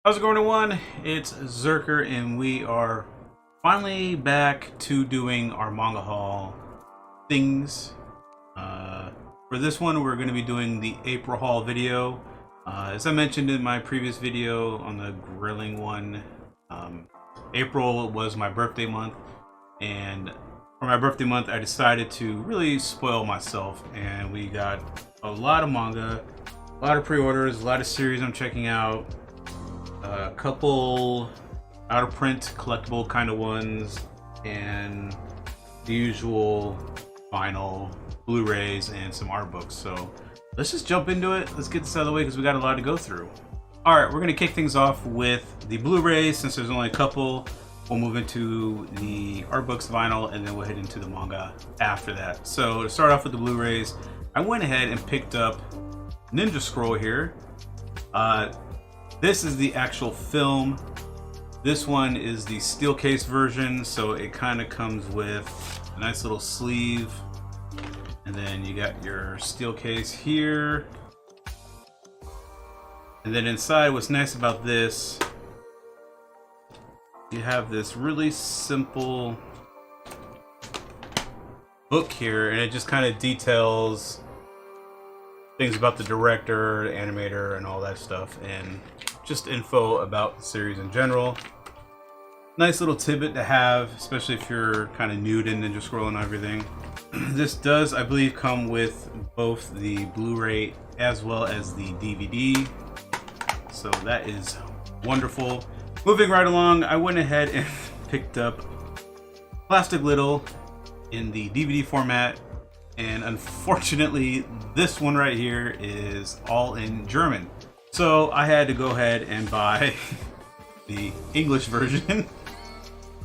How's it going, everyone? It's Zerker, and we are finally back to doing our manga haul things. For this one, we're going to be doing the April haul video. As I mentioned in my previous video on the grilling one, April was my birthday month, and for my birthday month, I decided to really spoil myself, and we got a lot of manga, a lot of pre-orders, a lot of series I'm checking out. A couple out of print collectible kind of ones, and the usual vinyl, Blu-rays, and some art books. So let's just jump into it. Let's get this out of the way because we got a lot to go through. All right, we're gonna kick things off with the Blu-rays since there's only a couple. We'll move into the art books, vinyl, and then we'll head into the manga after that. So to start off with the Blu-rays, I went ahead and picked up Ninja Scroll here. This is the actual film. This one is the steel case version, so it kind of comes with a nice little sleeve, and then you got your steel case here. And then inside, what's nice about this, you have this really simple book here, and it just kind of details things about the director, the animator, and all that stuff, and just info about the series in general. Nice little tidbit to have, especially if you're kind of new to Ninja Scroll and everything. This does, I believe, come with both the Blu-ray as well as the DVD, so that is wonderful. Moving right along, I went ahead and picked up Plastic Little in the DVD format, and unfortunately this one right here is all in German. So I had to go ahead and buy the English version.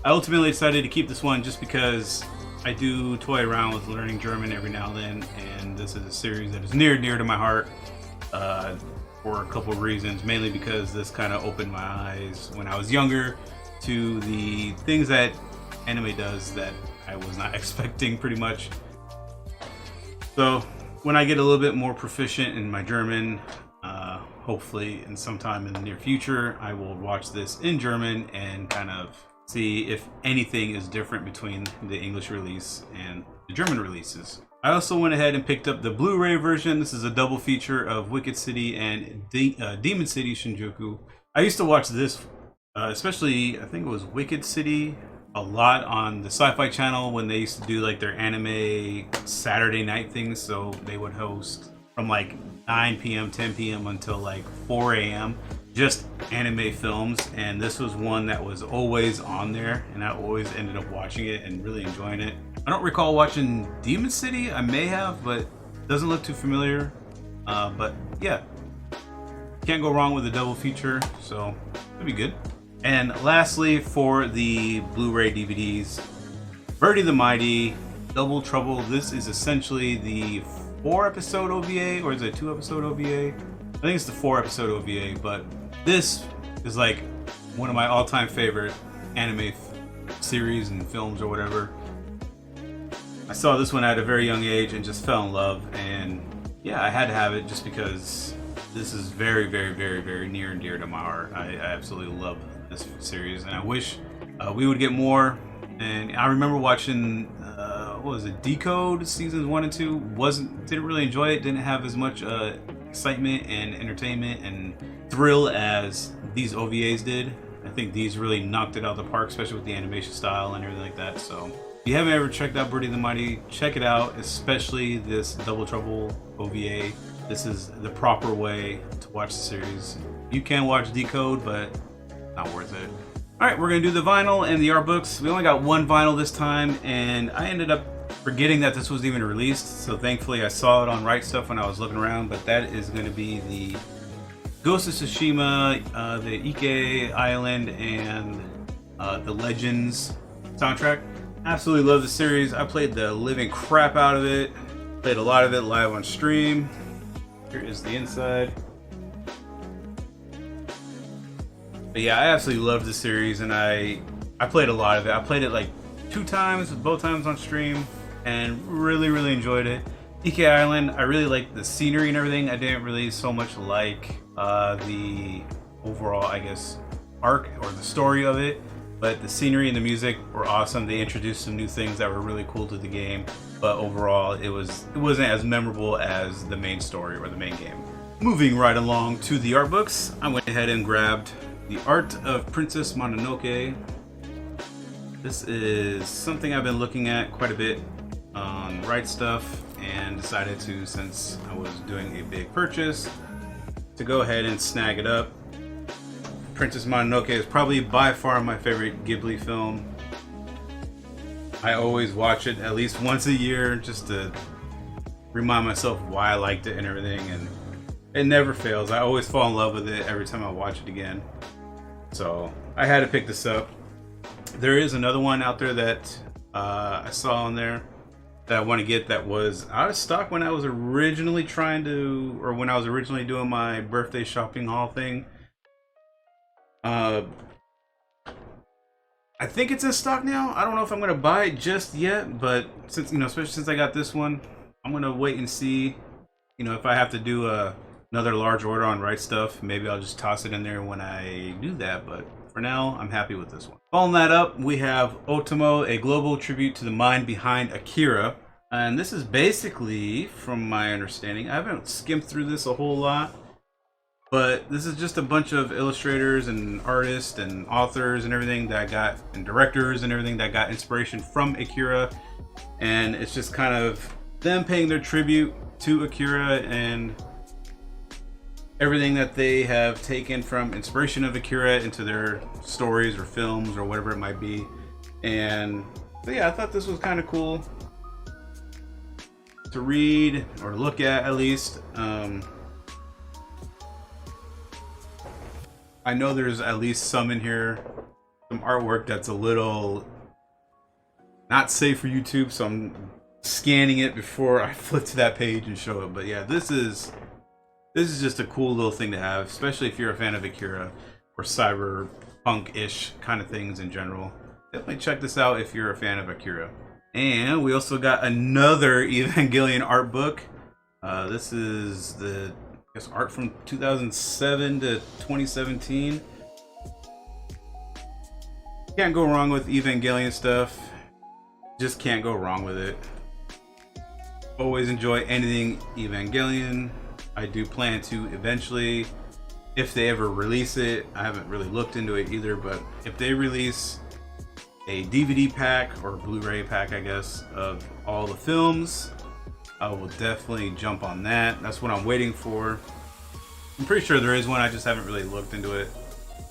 I ultimately decided to keep this one just because I do toy around with learning German every now and then, and this is a series that is near and dear to my heart for a couple of reasons, mainly because this kind of opened my eyes when I was younger to the things that anime does that I was not expecting, pretty much. So when I get a little bit more proficient in my German, hopefully in sometime in the near future, I will watch this in German and kind of see if anything is different between the English release and the German releases. I also went ahead and picked up the Blu-ray version. This is a double feature of Wicked City and Demon City Shinjuku. I used to watch this, especially I think it was Wicked City, a lot on the Sci-Fi Channel when they used to do like their anime Saturday night things. So they would host from like 9 p.m., 10 p.m. until like 4 a.m. just anime films, and this was one that was always on there, and I always ended up watching it and really enjoying it. I don't recall watching Demon City. I may have, but it doesn't look too familiar. But yeah, can't go wrong with a double feature, so it'll be good. And lastly, for the Blu-ray DVDs, Birdie the Mighty, Double Trouble. This is essentially the 4-episode OVA, or is it 2-episode OVA? I think it's the 4-episode OVA, but this is like one of my all-time favorite anime series and films or whatever. I saw this one at a very young age and just fell in love, and yeah, I had to have it just because this is very, very, very, very near and dear to my heart. I absolutely love this series, and I wish we would get more. And I remember watching what was it, Decode seasons 1 and 2. Didn't really enjoy it. Didn't have as much excitement and entertainment and thrill as these OVAs did. I think these really knocked it out of the park, especially with the animation style and everything like that. So if you haven't ever checked out Birdie the Mighty, check it out, especially this Double Trouble OVA. This is the proper way to watch the series. You can watch Decode, but not worth it. All right, we're gonna do the vinyl and the art books. We only got one vinyl this time, and I ended up forgetting that this was even released. So thankfully I saw it on Right Stuff when I was looking around, but that is gonna be the Ghost of Tsushima, the Ike Island, and the Legends soundtrack. Absolutely love the series. I played the living crap out of it. Played a lot of it live on stream. Here is the inside. But yeah, I absolutely love the series, and I played a lot of it. I played it like 2 times, both times on stream, and really, really enjoyed it. Ike Island, I really liked the scenery and everything. I didn't really so much like the overall, I guess, arc or the story of it. But the scenery and the music were awesome. They introduced some new things that were really cool to the game. But overall, it wasn't as memorable as the main story or the main game. Moving right along to the art books, I went ahead and grabbed The Art of Princess Mononoke. This is something I've been looking at quite a bit on Right Stuff, and decided to, since I was doing a big purchase, to go ahead and snag it up. Princess Mononoke is probably by far my favorite Ghibli film. I always watch it at least once a year just to remind myself why I liked it and everything, and it never fails. I always fall in love with it every time I watch it again. So I had to pick this up. There is another one out there that I saw on there that I want to get that was out of stock when I was originally when I was originally doing my birthday shopping haul thing. I think it's in stock now. I don't know if I'm gonna buy it just yet, but since, especially since I got this one, I'm gonna wait and see. If I have to do another large order on Right Stuff, maybe I'll just toss it in there when I do that. But for now, I'm happy with this one. Following that up, we have Otomo, a global tribute to the mind behind Akira. And this is basically, from my understanding, I haven't skimmed through this a whole lot, but this is just a bunch of illustrators and artists and authors and everything that and directors and everything that got inspiration from Akira. And it's just kind of them paying their tribute to Akira and everything that they have taken from inspiration of Akira into their stories or films or whatever it might be. And so yeah, I thought this was kind of cool to read or look at least. I know there's at least some in here, some artwork that's a little not safe for YouTube, so I'm scanning it before I flip to that page and show it. But yeah, this is just a cool little thing to have, especially if you're a fan of Akira or cyberpunk-ish kind of things in general. Definitely check this out if you're a fan of Akira. And we also got another Evangelion art book. This is the art from 2007 to 2017. Can't go wrong with Evangelion stuff. Just can't go wrong with it. Always enjoy anything Evangelion. I do plan to eventually, if they ever release it, I haven't really looked into it either, but if they release a DVD pack or Blu-ray pack, I guess, of all the films, I will definitely jump on that. That's what I'm waiting for. I'm pretty sure there is one, I just haven't really looked into it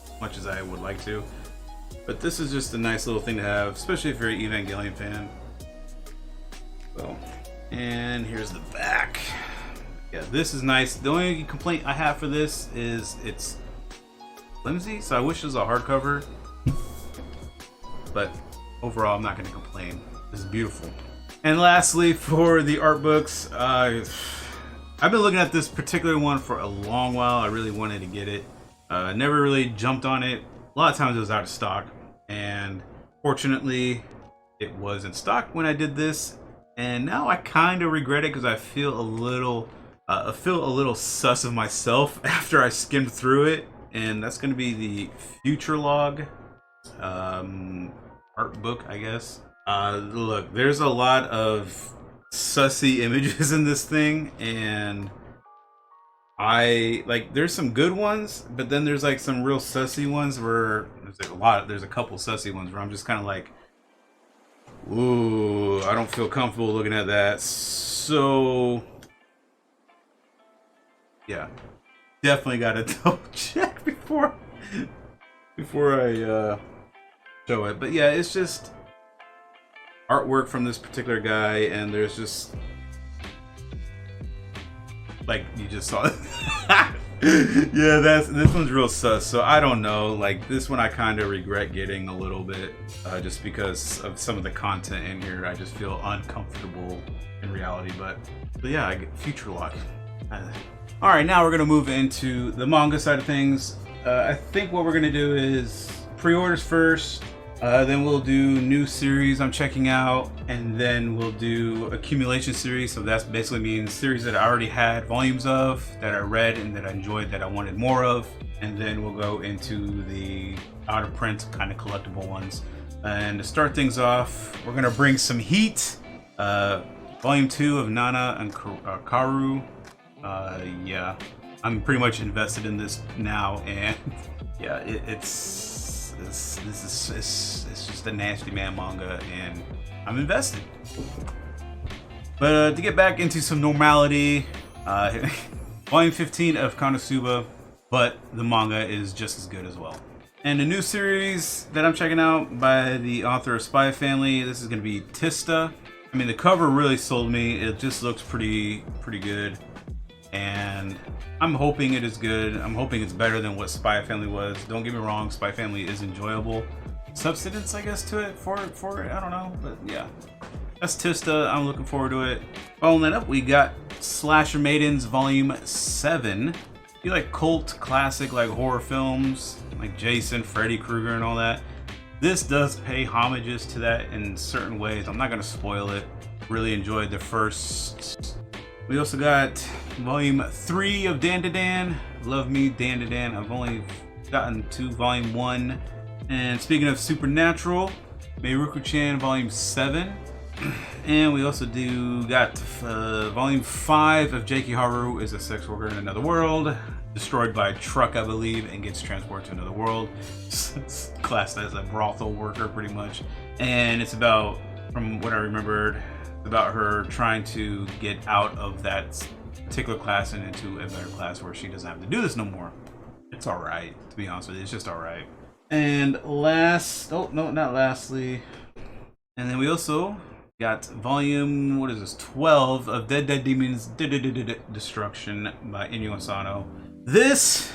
as much as I would like to. But this is just a nice little thing to have, especially if you're an Evangelion fan. So, and here's the back. Yeah, this is nice. The only complaint I have for this is it's flimsy, so I wish it was a hardcover. But overall, I'm not going to complain. This is beautiful. And lastly, for the art books, I've been looking at this particular one for a long while. I really wanted to get it. Never really jumped on it. A lot of times it was out of stock, and fortunately, it was in stock when I did this. And now I kind of regret it because I feel a little sus of myself after I skimmed through it. And that's going to be the Future Log art book, I guess. Look, there's a lot of sussy images in this thing, and there's some good ones, but then there's like some real sussy ones where there's a couple sussy ones where I'm just kind of like, ooh, I don't feel comfortable looking at that. So yeah, definitely gotta double check before I show it. But yeah, it's just artwork from this particular guy, and there's just, like you just saw it. Yeah, this one's real sus. So I don't know, like this one I kind of regret getting a little bit, just because of some of the content in here. I just feel uncomfortable in reality. But yeah, I get Future Lock. All right, now we're gonna move into the manga side of things. I think what we're gonna do is pre-orders first, Then we'll do new series I'm checking out, and then we'll do accumulation series. So that basically means series that I already had volumes of, that I read and that I enjoyed, that I wanted more of. And then we'll go into the out of print kind of collectible ones. And to start things off, we're gonna bring some heat. Volume 2 of Nana and Karu. Yeah, I'm pretty much invested in this now, and yeah, it's just a nasty man manga, and I'm invested. But to get back into some normality, volume 15 of Konosuba, but the manga is just as good as well. And a new series that I'm checking out by the author of Spy Family. This is going to be Tista. I mean, the cover really sold me. It just looks pretty good, and I'm hoping it is good. I'm hoping it's better than what Spy Family was. Don't get me wrong, Spy Family is enjoyable. Substance, I guess, to it for it. I don't know, but yeah, that's Tista. I'm looking forward to it. Following that up, we got Slasher Maidens Volume 7. If you like cult classic like horror films, like Jason, Freddy Krueger, and all that, this does pay homages to that in certain ways. I'm not gonna spoil it. Really enjoyed the first. We also got Volume 3 of Dan to Dan. Love me, Dan to Dan. I've only gotten to Volume 1. And speaking of Supernatural, Meiruku-chan Volume 7. And we also got Volume 5 of Jaki Haru is a sex worker in another world. Destroyed by a truck, I believe, and gets transported to another world. It's classed as a brothel worker, pretty much. And it's about, from what I remembered, about her trying to get out of that particular class and into a better class where she doesn't have to do this no more. It's alright, to be honest with you. It's just alright. And not lastly. And then we also got volume, 12 of Dead Demons Destruction by Inyo Asano. This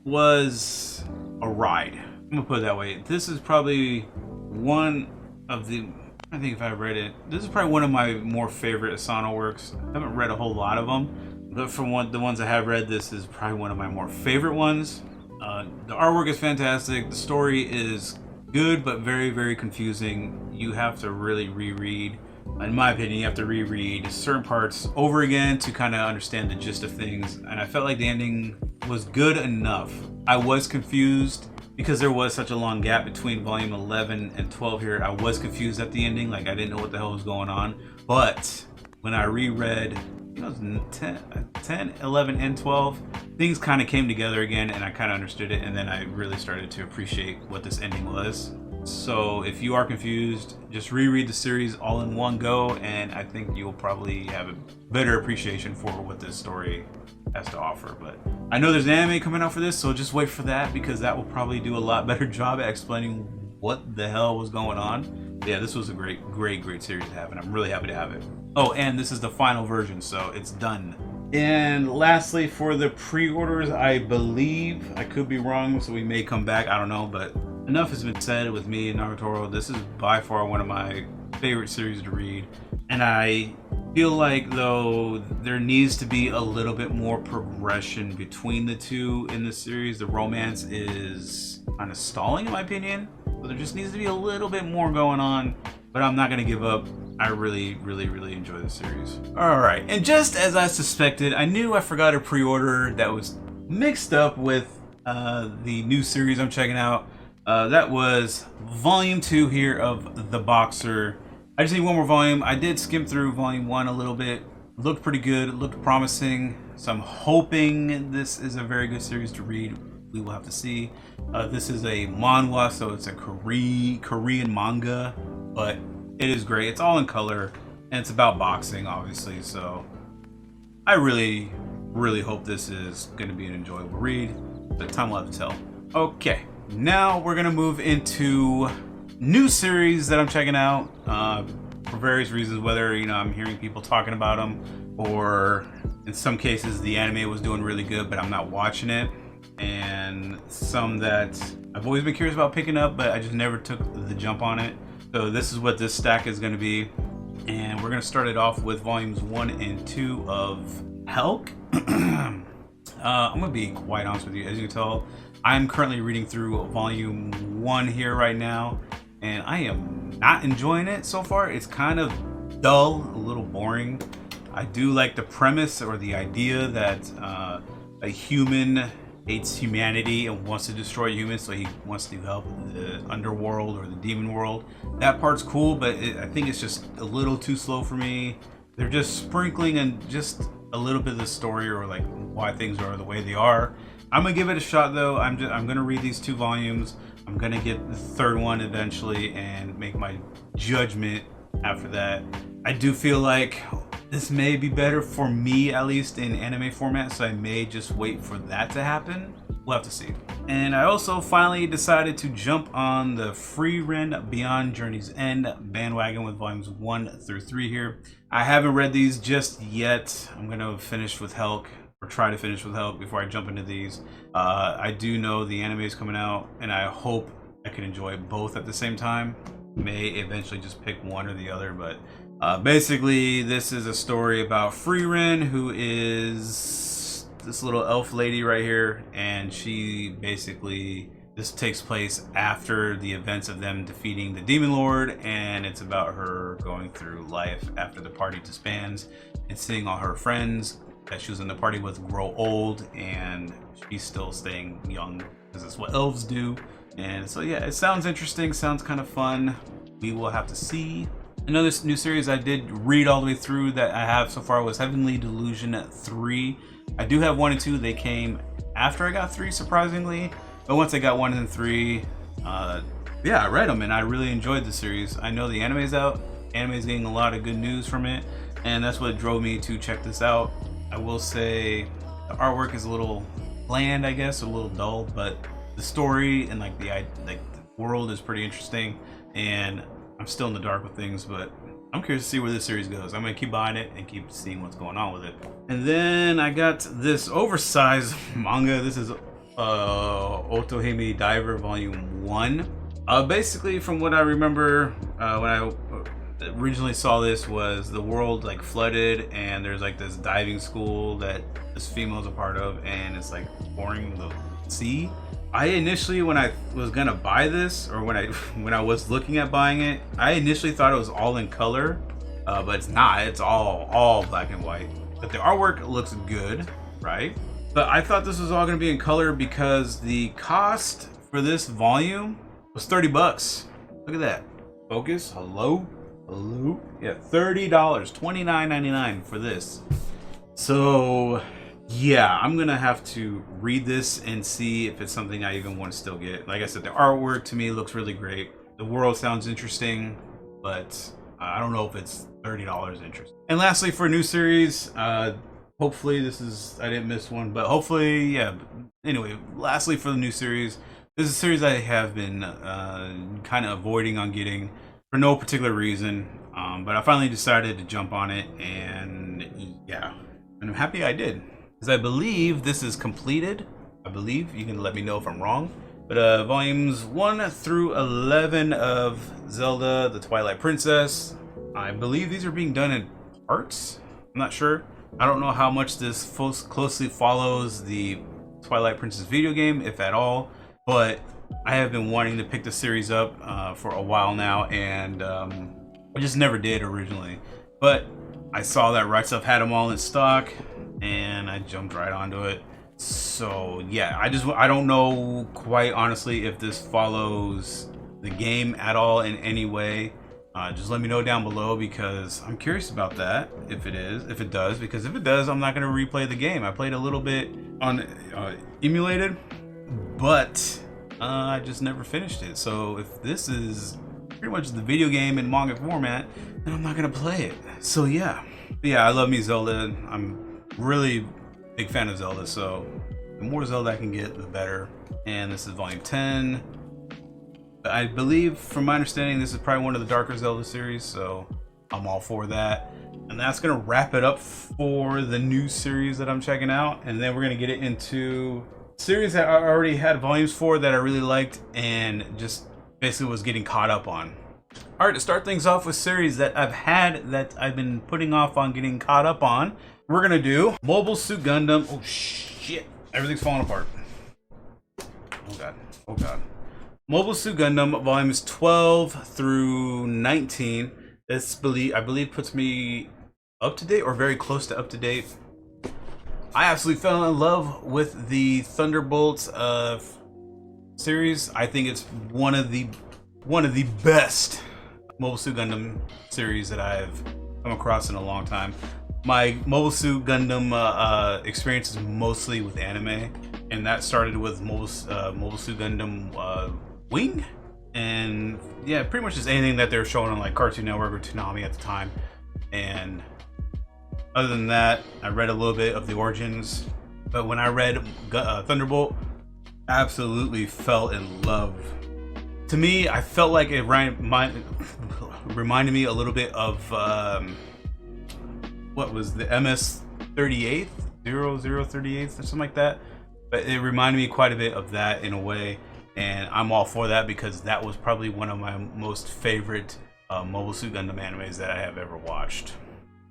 was a ride. I'm gonna put it that way. This is probably one of the, I think if I read it, this is probably one of my more favorite Asano works. I haven't read a whole lot of them, but from the ones I have read, this is probably one of my more favorite ones. The artwork is fantastic. The story is good, but very confusing. You have to really reread. In my opinion, you have to reread certain parts over again to kind of understand the gist of things. And I felt like the ending was good enough. I was confused because there was such a long gap between volume 11 and 12 here. I was confused at the ending. Like, I didn't know what the hell was going on. But when I reread, it was 10, 11, and 12, things kind of came together again, and I kind of understood it. And then I really started to appreciate what this ending was. So if you are confused, just reread the series all in one go, and I think you'll probably have a better appreciation for what this story has to offer. But I know there's an anime coming out for this, so just wait for that, because that will probably do a lot better job at explaining what the hell was going on. Yeah, this was a great series to have, and I'm really happy to have it. Oh, and this is the final version, so it's done. And lastly, for the pre-orders, I believe, I could be wrong, so we may come back, I don't know, but enough has been said with me and Naruto. This is by far one of my favorite series to read, and I feel like, though, there needs to be a little bit more progression between the two in the series. The romance is kind of stalling, in my opinion, so there just needs to be a little bit more going on, but I'm not going to give up. I really enjoy the series. Alright, and just as I suspected, I knew I forgot a pre-order that was mixed up with the new series I'm checking out. That was volume 2 here of The Boxer. I just need one more volume. I did skim through volume 1 a little bit. Looked pretty good, looked promising. So I'm hoping this is a very good series to read. We will have to see. This is a manhwa, so it's a Korean manga, but it is great. It's all in color, and it's about boxing, obviously. So I really hope this is going to be an enjoyable read, but time will have to tell. Okay. Now we're gonna move into new series that I'm checking out for various reasons, whether I'm hearing people talking about them, or in some cases the anime was doing really good but I'm not watching it, and some that I've always been curious about picking up but I just never took the jump on it. So this is what this stack is going to be, and we're going to start it off with volumes 1 and 2 of HELLLLOOOO. I'm gonna be quite honest with you. As you can tell, I'm currently reading through volume 1 here right now, and I am not enjoying it so far. It's kind of dull, a little boring. I do like the premise or the idea that a human hates humanity and wants to destroy humans, so he wants to help the underworld or the demon world. That part's cool, but I think it's just a little too slow for me. They're just sprinkling in just a little bit of the story or like why things are the way they are. I'm gonna give it a shot though. I'm gonna read these 2 volumes. I'm gonna get the 3rd one eventually and make my judgment after that. I do feel like this may be better for me, at least in anime format, so I may just wait for that to happen. We'll have to see. And I also finally decided to jump on the Frieren Beyond Journey's End bandwagon with volumes 1 through 3 here. I haven't read these just yet. I'm gonna finish with Helk, or try to finish with Helk before I jump into these. I do know the anime is coming out, and I hope I can enjoy both at the same time. May eventually just pick one or the other, but basically this is a story about Frieren, who is this little elf lady right here, and she basically, this takes place after the events of them defeating the Demon Lord, and it's about her going through life after the party disbands and seeing all her friends that she was in the party with grow old, and she's still staying young because that's what elves do. And so yeah, it sounds interesting, sounds kind of fun. We will have to see. Another new series I did read all the way through that I have so far was Heavenly Delusion 3. I do have 1 and 2. They came after I got 3, surprisingly. But once I got 1 and 3, yeah, I read them and I really enjoyed the series. I know the anime's out. Anime's getting a lot of good news from it, and that's what drove me to check this out. I will say the artwork is a little bland, I guess, a little dull, but the story and like the world is pretty interesting, and I'm still in the dark with things, but I'm curious to see where this series goes. I'm gonna keep buying it and keep seeing what's going on with it. And then I got this oversized manga. This is Otohime Diver Volume 1. Basically, from what I remember, when I originally saw this, was the world like flooded, and there's like this diving school that this female's a part of, and it's like pouring the sea. I initially, when I was gonna buy this, or when I was looking at buying it, I initially thought it was all in color, but it's not. It's all black and white. But the artwork looks good, right? But I thought this was all gonna be in color because the cost for this volume was 30 bucks. Look at that. Focus. Hello. Yeah, $30, $29.99 for this. So yeah, I'm gonna have to read this and see if it's something I even want to still get. Like I said, the artwork to me looks really great. The world sounds interesting, but I don't know if it's $30 interesting. And lastly, for a new series, hopefully this is, I didn't miss one, but hopefully, yeah. Anyway, lastly for the new series, this is a series I have been kind of avoiding on getting for no particular reason, but I finally decided to jump on it, and yeah, and I'm happy I did. Because I believe this is completed. I believe, you can let me know if I'm wrong. But volumes 1 through 11 of Zelda, the Twilight Princess. I believe these are being done in parts. I'm not sure. I don't know how much this closely follows the Twilight Princess video game, if at all. But I have been wanting to pick the series up for a while now, and I just never did originally. But I saw that Right Stuff had them all in stock, and I jumped right onto it. So yeah, I don't know quite honestly if this follows the game at all in any way. Just let me know down below, because I'm curious about that, if it does, because if it does, I'm not going to replay the game. I played a little bit on emulated, but I just never finished it. So if this is pretty much the video game in manga format, then I'm not going to play it. So yeah, I love me Zelda. I'm really big fan of Zelda, so the more Zelda I can get, the better. And this is volume 10. I believe, from my understanding, this is probably one of the darker Zelda series, so I'm all for that. And that's gonna wrap it up for the new series that I'm checking out, and then we're gonna get it into series that I already had volumes for that I really liked and just basically was getting caught up on. All right, to start things off with series that I've had that I've been putting off on getting caught up on, we're gonna do Mobile Suit Gundam. Oh shit, everything's falling apart. Oh god, oh god. Mobile Suit Gundam volumes 12 through 19. This I believe puts me up to date or very close to up to date. I absolutely fell in love with the Thunderbolts series. I think it's one of the best Mobile Suit Gundam series that I've come across in a long time. My Mobile Suit Gundam experience is mostly with anime, and that started with Mobile Suit Gundam Wing, and yeah, pretty much just anything that they were showing on like Cartoon Network or Toonami at the time. And other than that, I read a little bit of the origins, but when I read Thunderbolt, absolutely fell in love. To me, I felt like it reminded me a little bit of what was the MS-38, 0038 or something like that. But it reminded me quite a bit of that in a way, and I'm all for that because that was probably one of my most favorite Mobile Suit Gundam animes that I have ever watched.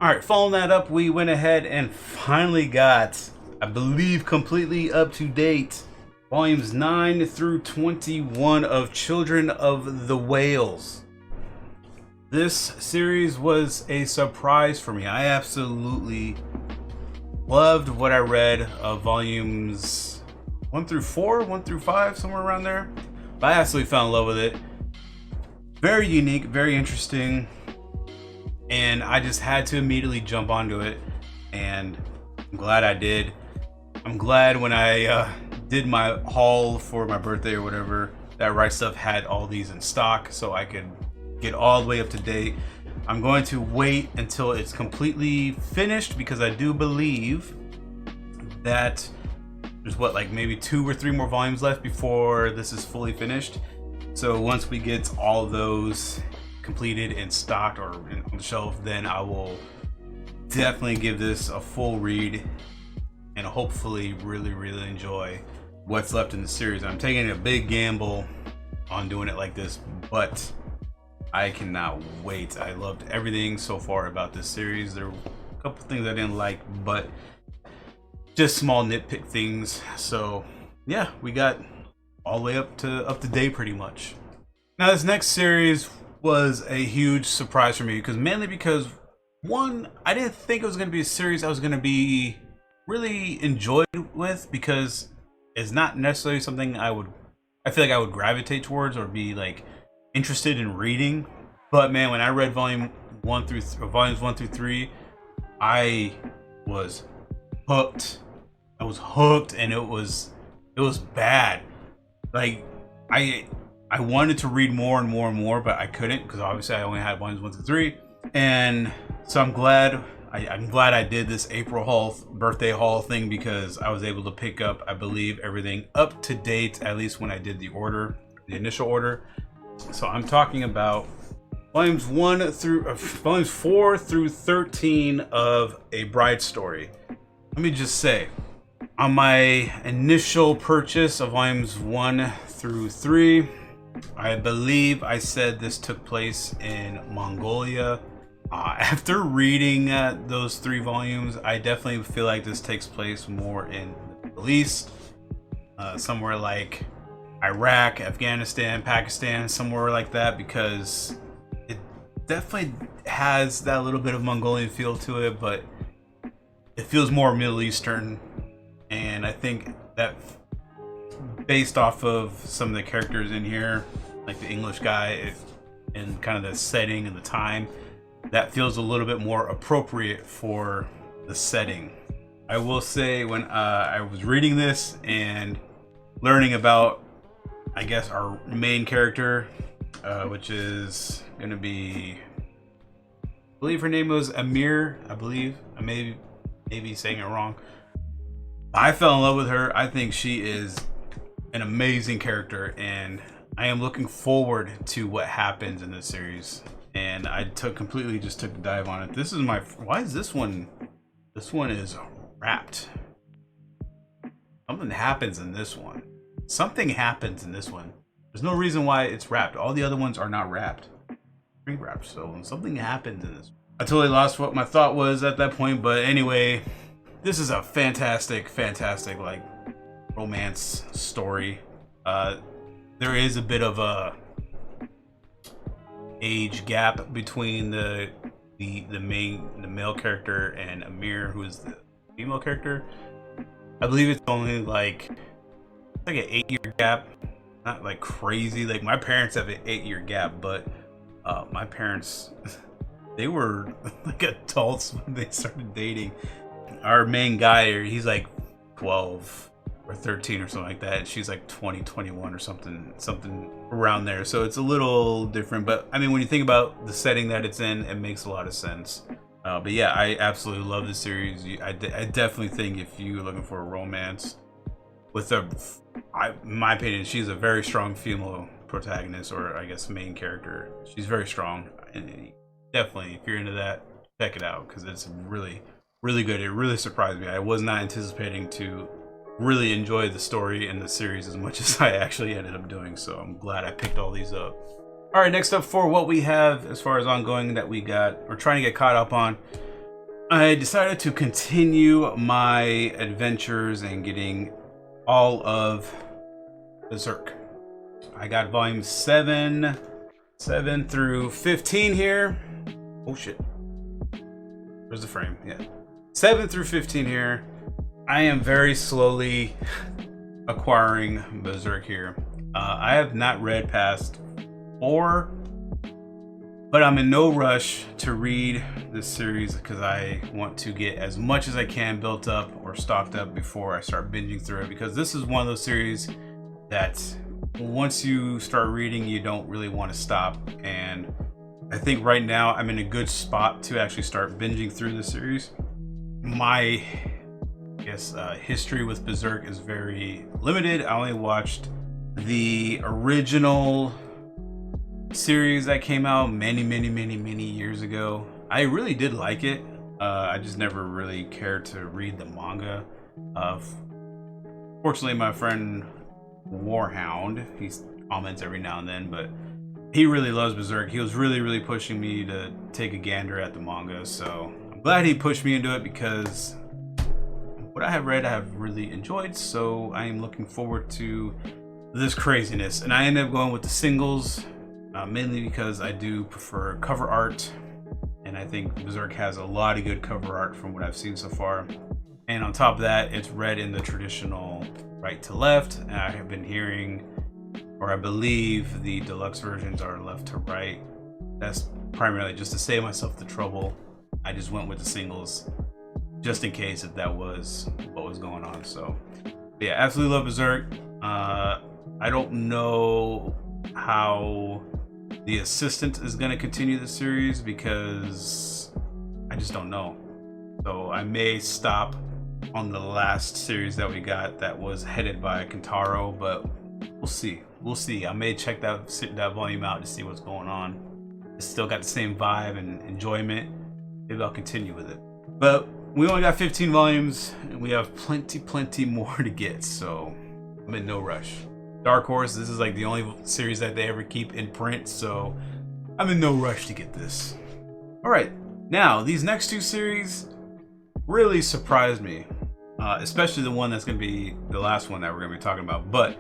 Alright, following that up, we went ahead and finally got, I believe, completely up to date, volumes 9 through 21 of Children of the Whales. This series was a surprise for me. I absolutely loved what I read of volumes 1 through 4, 1 through 5, somewhere around there. But I absolutely fell in love with it. Very unique, very interesting, and I just had to immediately jump onto it, and I'm glad I did. I'm glad when I did my haul for my birthday or whatever, that Right Stuff had all these in stock so I could get all the way up to date. I'm going to wait until it's completely finished because I do believe that there's like maybe 2 or 3 more volumes left before this is fully finished. So once we get all of those completed and stocked or on the shelf, then I will definitely give this a full read and hopefully really enjoy what's left in the series. I'm taking a big gamble on doing it like this, but I cannot wait. I loved everything so far about this series. There were a couple things I didn't like, but just small nitpick things. So yeah, we got all the way up to date pretty much. Now this next series was a huge surprise for me mainly because one, I didn't think it was going to be a series I was going to be really enjoyed with, because it's not necessarily something I feel like I would gravitate towards or be like interested in reading. But man, when I read volumes 1 through 3, I was hooked. I was hooked, and it was bad. Like I wanted to read more and more, but I couldn't because obviously I only had volumes 1 through 3. And so I'm glad I did this April birthday haul thing, because I was able to pick up, I believe, everything up to date, at least when I did the initial order. So I'm talking about volumes 4 through 13 of A Bride Story. Let me just say, on my initial purchase of volumes 1 through 3, I believe I said this took place in Mongolia. After reading those 3 volumes, I definitely feel like this takes place more in the Middle East, somewhere like Iraq, Afghanistan, Pakistan, somewhere like that, because it definitely has that little bit of Mongolian feel to it, but it feels more Middle Eastern. And I think that based off of some of the characters in here, like the English guy, and kind of the setting and the time, that feels a little bit more appropriate for the setting. I will say, when I was reading this and learning about, I guess, our main character, which is going to be, I believe her name was Amir, I believe. I may be saying it wrong. I fell in love with her. I think she is an amazing character, and I am looking forward to what happens in this series. And I completely just took a dive on it. This is why is this one? This one is wrapped. Something happens in this one. Something happens in this one. There's no reason why it's wrapped. All the other ones are not wrapped. Pre-wrapped. So something happens in this. I totally lost what my thought was at that point. But anyway, this is a fantastic like romance story. there is a bit of a age gap between the male character and Amir, who is the female character. I believe it's only like an 8-year gap. Not like crazy. Like my parents have an 8-year gap, but my parents they were like adults when they started dating. Our main guy, he's like 12 or 13 or something like that, and she's like 20, 21 or something around there. So it's a little different, but I mean, when you think about the setting that it's in, it makes a lot of sense. But yeah, I absolutely love this series. I definitely think if you're looking for a romance with in my opinion, she's a very strong female protagonist, or I guess main character. She's very strong, and definitely if you're into that, check it out, because it's really good. It really surprised me. I was not anticipating to really enjoy the story and the series as much as I actually ended up doing, so I'm glad I picked all these up. All right, next up for what we have as far as ongoing that we got or trying to get caught up on, I decided to continue my adventures and getting all of Berserk. I got volume 7 through 15 here. Oh shit, where's the frame? Yeah, 7 through 15 here. I am very slowly acquiring Berserk here. I have not read past 4, but I'm in no rush to read this series because I want to get as much as I can built up or stocked up before I start binging through it, because this is one of those series that once you start reading, you don't really want to stop. And I think right now I'm in a good spot to actually start binging through the series. My history with Berserk is very limited. I only watched the original series that came out many years ago. I really did like it. I just never really cared to read the manga. Fortunately, my friend Warhound, he comments every now and then, but he really loves Berserk. He was really pushing me to take a gander at the manga, so I'm glad he pushed me into it, because what I have read I have really enjoyed, so I am looking forward to this craziness. And I ended up going with the singles, mainly because I do prefer cover art, and I think Berserk has a lot of good cover art from what I've seen so far. And on top of that, it's read in the traditional right to left, and I have been hearing, or I believe the deluxe versions are left to right. That's primarily just to save myself the trouble. I just went with the singles just in case if that was what was going on. So yeah, absolutely love Berserk. I don't know how the assistant is going to continue the series, because I just don't know. So I may stop on the last series that we got that was headed by Kentaro, but we'll see. I may check that volume out to see what's going on. It's still got the same vibe and enjoyment. Maybe I'll continue with it. But we only got 15 volumes, and we have plenty more to get, so I'm in no rush. Dark Horse, this is like the only series that they ever keep in print, so I'm in no rush to get this. Alright, now these next 2 series really surprised me, especially the one that's going to be the last one that we're going to be talking about. But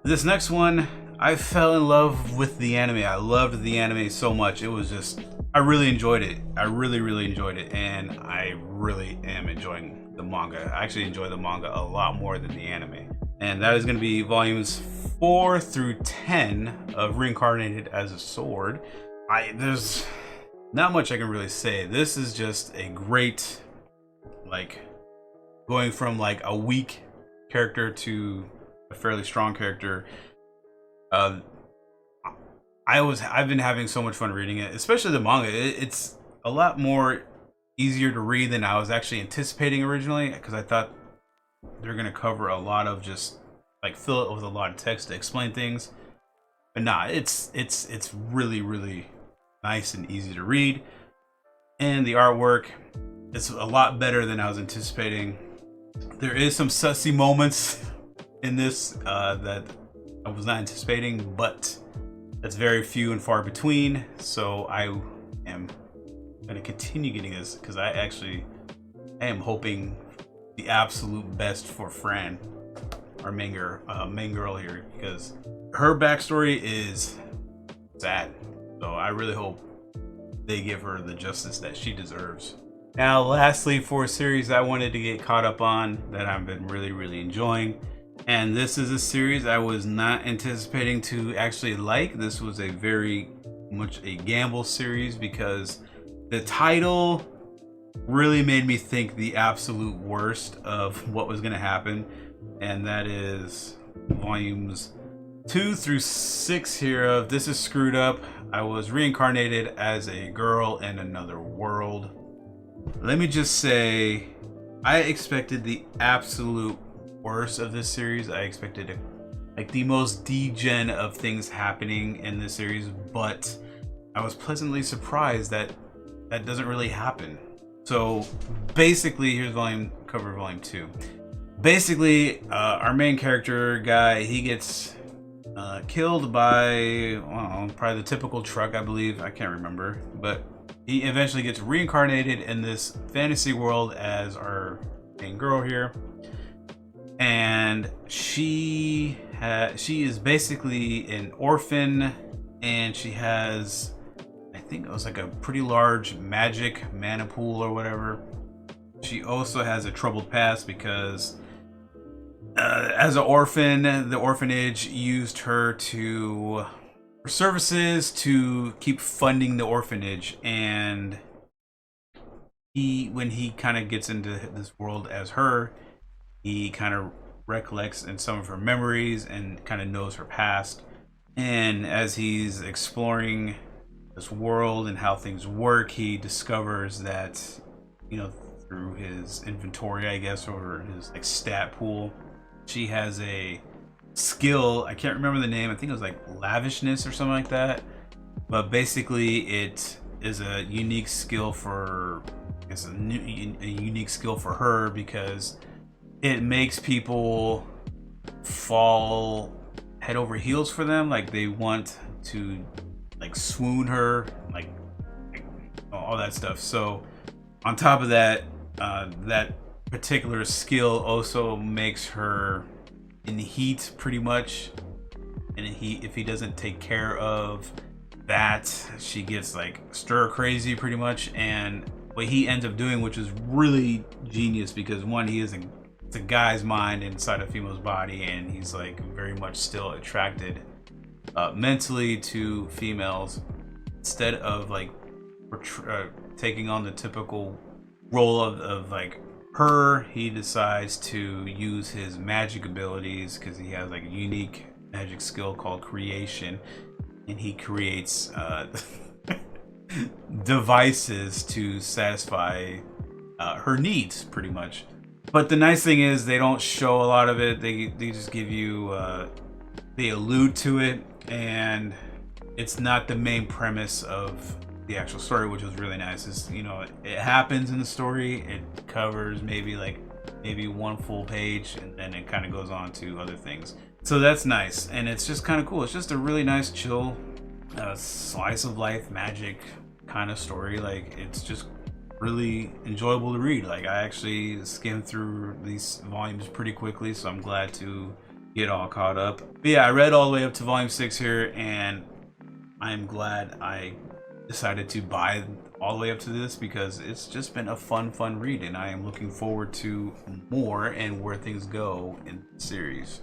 this next one, I fell in love with the anime. I loved the anime so much. It was just, I really enjoyed it. I really enjoyed it, and I really am enjoying the manga. I actually enjoy the manga a lot more than the anime. And that is going to be volumes 4 through 10 of Reincarnated as a Sword. There's not much I can really say. This is just a great, like, going from like a weak character to a fairly strong character. I've been having so much fun reading it, especially the manga. It's a lot more easier to read than I was actually anticipating originally, because I thought they're gonna cover a lot of, just like fill it with a lot of text to explain things. But nah, it's really nice and easy to read, and the artwork, it's a lot better than I was anticipating. There is some sussy moments in this that I was not anticipating, but that's very few and far between. So I am going to continue getting this, because I am hoping the absolute best for Fran. our main girl here, because her backstory is sad. So I really hope they give her the justice that she deserves. Now, lastly, for a series I wanted to get caught up on that I've been really enjoying, and this is a series I was not anticipating to actually like. This was a very much a gamble series because the title really made me think the absolute worst of what was going to happen, and that is volumes 2 through 6 here of This Is Screwed Up. I was reincarnated as a girl in another world. Let me just say, I expected the absolute worst of this series. I expected like the most degen of things happening in this series, but I was pleasantly surprised that that doesn't really happen. So basically, here's cover volume 2. Basically, our main character guy, he gets killed by, I don't know, probably the typical truck, I believe. I can't remember, but he eventually gets reincarnated in this fantasy world as our main girl here, and she is basically an orphan, and she has, I think it was like a pretty large magic mana pool or whatever. She also has a troubled past because as an orphan, the orphanage used her for services to keep funding the orphanage, and when he kind of gets into this world as her, he kind of recollects in some of her memories and kind of knows her past. And as he's exploring this world and how things work, he discovers that, you know, through his inventory, I guess, or his like stat pool, she has a skill. I can't remember the name. I think it was like lavishness or something like that. But basically, it is a unique skill for, I guess, a unique skill for her, because it makes people fall head over heels for them. Like they want to like swoon her, like all that stuff. So on top of that, that particular skill also makes her in heat pretty much. And if he doesn't take care of that, she gets like stir crazy pretty much. And what he ends up doing, which is really genius, because one, it's a guy's mind inside a female's body, and he's like very much still attracted mentally to females. Instead of like taking on the typical role of like her, he decides to use his magic abilities, because he has like a unique magic skill called creation, and he creates devices to satisfy her needs pretty much. But the nice thing is they don't show a lot of it. They just give you they allude to it, and it's not the main premise of the actual story, which was really nice. Is, you know, it happens in the story, it covers maybe one full page, and then it kind of goes on to other things. So that's nice, and it's just kind of cool. It's just a really nice, chill, slice of life magic kind of story. Like, it's just really enjoyable to read. Like, I actually skimmed through these volumes pretty quickly, so I'm glad to get all caught up. But yeah, I read all the way up to volume 6 here, and I'm glad I decided to buy all the way up to this, because it's just been a fun read, and I am looking forward to more and where things go in the series.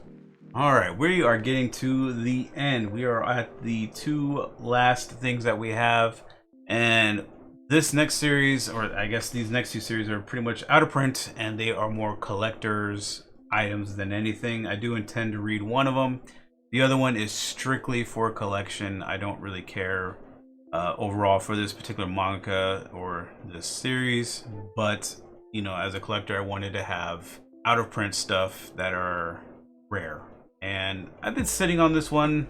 All right, we are getting to the end. We are at the 2 last things that we have, and this next series, or I guess these next 2 series, are pretty much out of print, and they are more collector's items than anything. I do intend to read one of them. The other one is strictly for collection. I don't really care overall for this particular manga or this series, but you know, as a collector, I wanted to have out of print stuff that are rare, and I've been sitting on this one.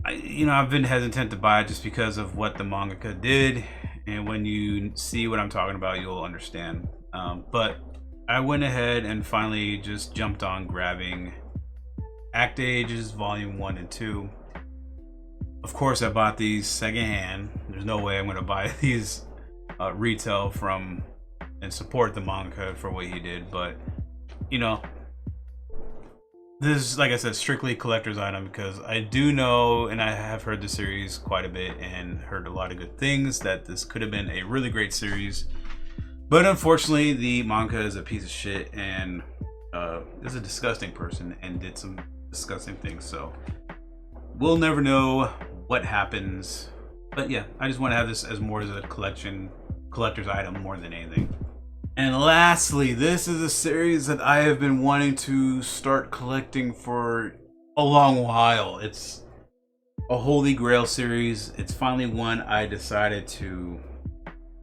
I've been hesitant to buy it just because of what the mangaka did, and when you see what I'm talking about, you'll understand. But I went ahead and finally just jumped on grabbing Act Ages Volume 1 and 2. Of course, I bought these secondhand. There's no way I'm going to buy these retail from and support the manga for what he did. But, you know, this is, like I said, strictly a collector's item because I do know, and I have heard the series quite a bit and heard a lot of good things, that this could have been a really great series. But unfortunately, the manga is a piece of shit and is a disgusting person and did some disgusting things. So we'll never know what happens. But yeah, I just want to have this as more as a collector's item more than anything. And lastly, this is a series that I have been wanting to start collecting for a long while. It's a Holy Grail series. It's finally one I decided to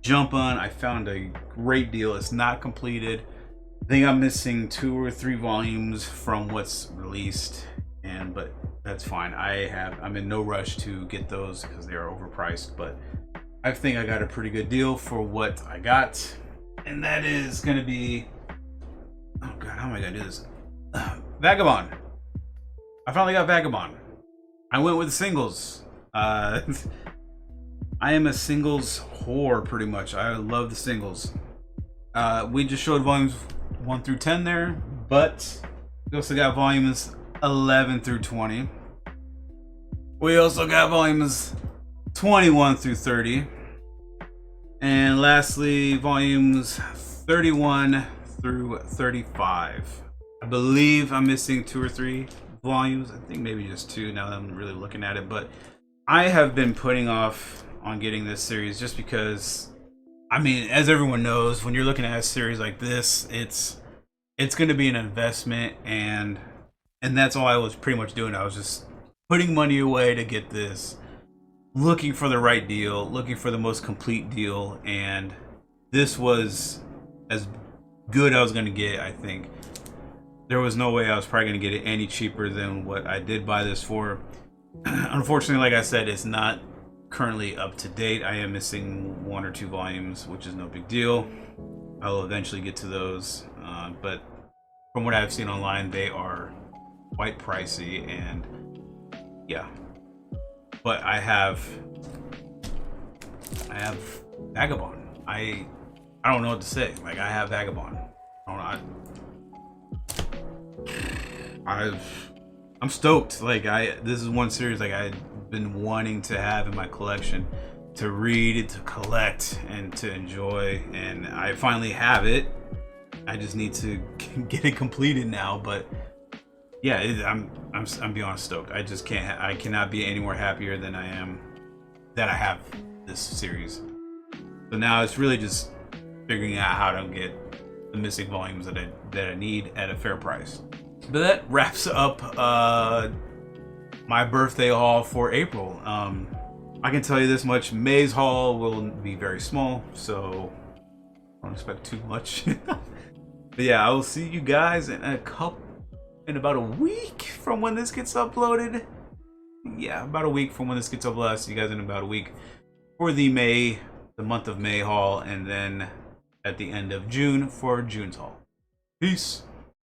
jump on. I found a great deal. It's not completed. I think I'm missing 2 or 3 volumes from what's released, but that's fine. I'm in no rush to get those because they are overpriced, but I think I got a pretty good deal for what I got. And that is going to be... Oh god, how am I going to do this? Vagabond. I finally got Vagabond. I went with singles. I am a singles whore, pretty much. I love the singles. We just showed volumes 1 through 10 there, but we also got volumes 11 through 20. We also got volumes 21 through 30. And lastly, volumes 31 through 35. I believe I'm missing 2 or 3 volumes. I think maybe just 2 now that I'm really looking at it. But I have been putting off on getting this series just because, I mean, as everyone knows, when you're looking at a series like this, it's going to be an investment, and that's all I was pretty much doing. I was just putting money away to get this, looking for the right deal, looking for the most complete deal, and this was as good I was going to get. I think there was no way I was probably going to get it any cheaper than what I did buy this for. Unfortunately, like I said, it's not currently up to date. I am missing 1 or 2 volumes, which is no big deal. I'll eventually get to those, but from what I've seen online, they are quite pricey, and yeah. But I have Vagabond. I don't know what to say. Like, I have Vagabond. I don't know. I'm stoked. Like, this is one series like I've been wanting to have in my collection, to read, to collect, and to enjoy, and I finally have it. I just need to get it completed now, but yeah, I'm beyond stoked. I cannot be any more happier than I am that I have this series. So now it's really just figuring out how to get the missing volumes that I need at a fair price. But that wraps up my birthday haul for April. I can tell you this much: May's haul will be very small, so don't expect too much. But yeah, I will see you guys in about a week from when this gets uploaded. Yeah, about a week from when this gets uploaded. I'll see you guys in about a week for the month of May haul, and then at the end of June for June's haul. Peace.